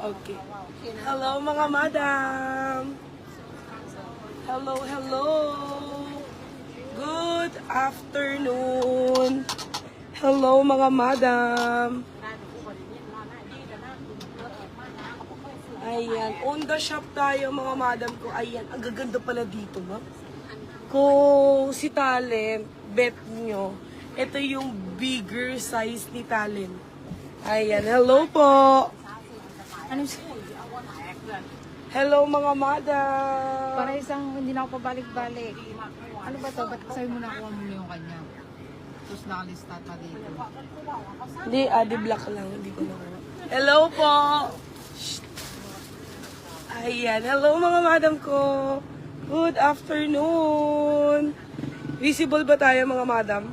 Okay. Hello mga madam. Hello, hello. Good afternoon. Hello mga madam. Ayan, on the shop tayo mga madam ko. Ayan, ang gaganda pala dito, ma. Kung si Talent, bet nyo, ito yung bigger size ni Talent. Ayan, hello po. Ano siya? Hello mga madam. Para isang hindi na ako pabalik-balik. Ano ba to? Ba't sabi mo na kuha mo yung kanya? Tapos nakalista pa dito. Hindi, adi-block lang. Hindi ko na. Hello po. Shh. Ayan, hello mga madam ko. Good afternoon. Visible ba tayo mga madam?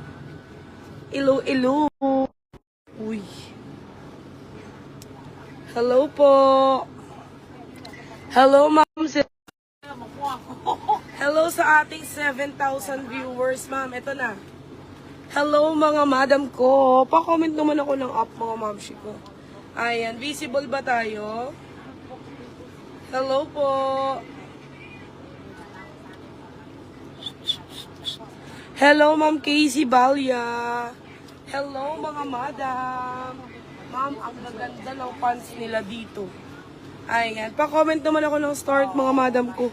Hello. Uy. Hello po. Hello ma'am. Hello sa ating 7,000 viewers ma'am. Ito na. Hello mga madam ko. Pa-comment naman ako ng up mga mamshi ko. Ayan, visible ba tayo? Hello po. Hello Ma'am Casey Balya. Hello mga madam. Ma'am, ang gaganda ng pants nila dito. Ayan, pa-comment naman ako ng start mga madam ko.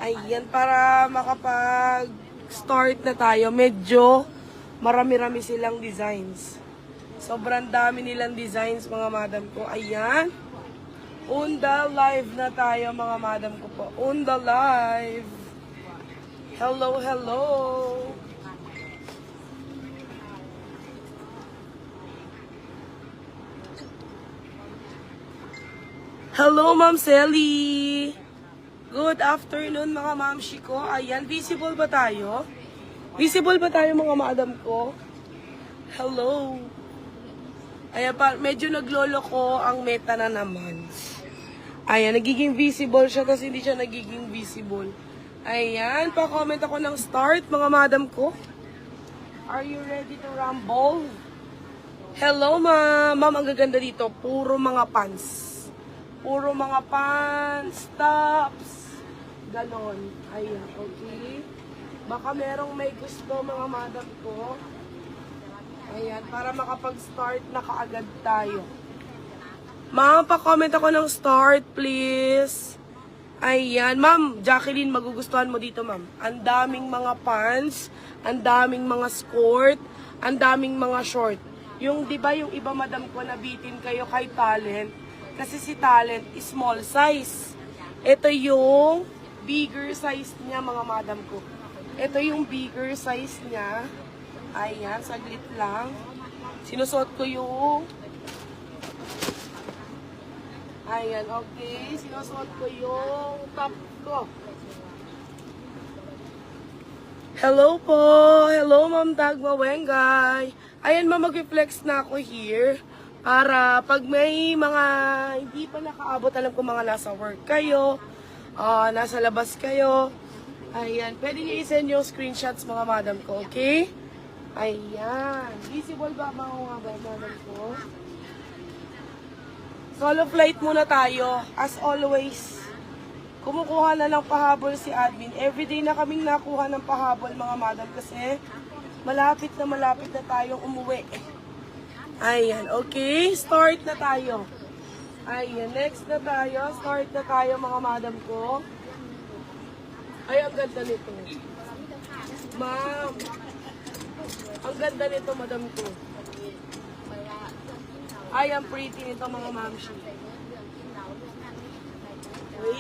Ayan, para makapag-start na tayo. Medyo marami-rami silang designs. Sobrang dami nilang designs mga madam ko. Ayan. On the live na tayo mga madam ko po. On the live. Hello. Hello Ma'am Sally. Good afternoon mga mamshi ko. Ayan, visible ba tayo? Visible ba tayo mga madam ko? Hello. Ayan, medyo naglolo ko ang meta na naman. Ayan, nagiging visible siya kasi hindi siya nagiging visible. Ayan, pa-comment ako ng start mga madam ko. Are you ready to rumble? Hello ma'am. Ma'am, ang gaganda dito. Puro mga pants. Puro mga pants, tops. Ganon. Ayan, okay. Baka merong may gusto mga madam ko. Ayan, para makapag-start na kaagad tayo. Ma'am, pa-comment ako ng start, please. Ayan, ma'am, Jacqueline, magugustuhan mo dito, ma'am. Ang daming mga pants, ang daming mga skirt, ang daming mga short. Yung, di ba, yung iba, madam ko, nabitin kayo kay Talent. Kasi si Talent, small size. Ito yung bigger size niya, mga madam ko. Ito yung bigger size niya. Ayan, saglit lang. Sinusuot ko yung... Ayan, okay. Sinusuot ko yung top ko. Hello po. Hello, Ma'am Dagma Wengay. Ayan, ma'am, mag-flex na ako here. Para pag may mga hindi pa nakaabot, alam ko mga nasa work kayo, nasa labas kayo. Ayan, pwede nyo i-send yung screenshots mga madam ko, okay? Ayan. Visible ba mga madam ko? Solo flight muna tayo. As always, kumukuha na ng pahabol si admin. Everyday na kaming nakuha ng pahabol mga madam kasi malapit na tayong umuwi. Ayan, okay. Start na tayo. Ayan, next na tayo. Start na tayo mga madam ko. Ay, ang ganda nito. Ma'am. Ang ganda nito, madam ko. Ay, ang pretty nito mga mamshi. Wait.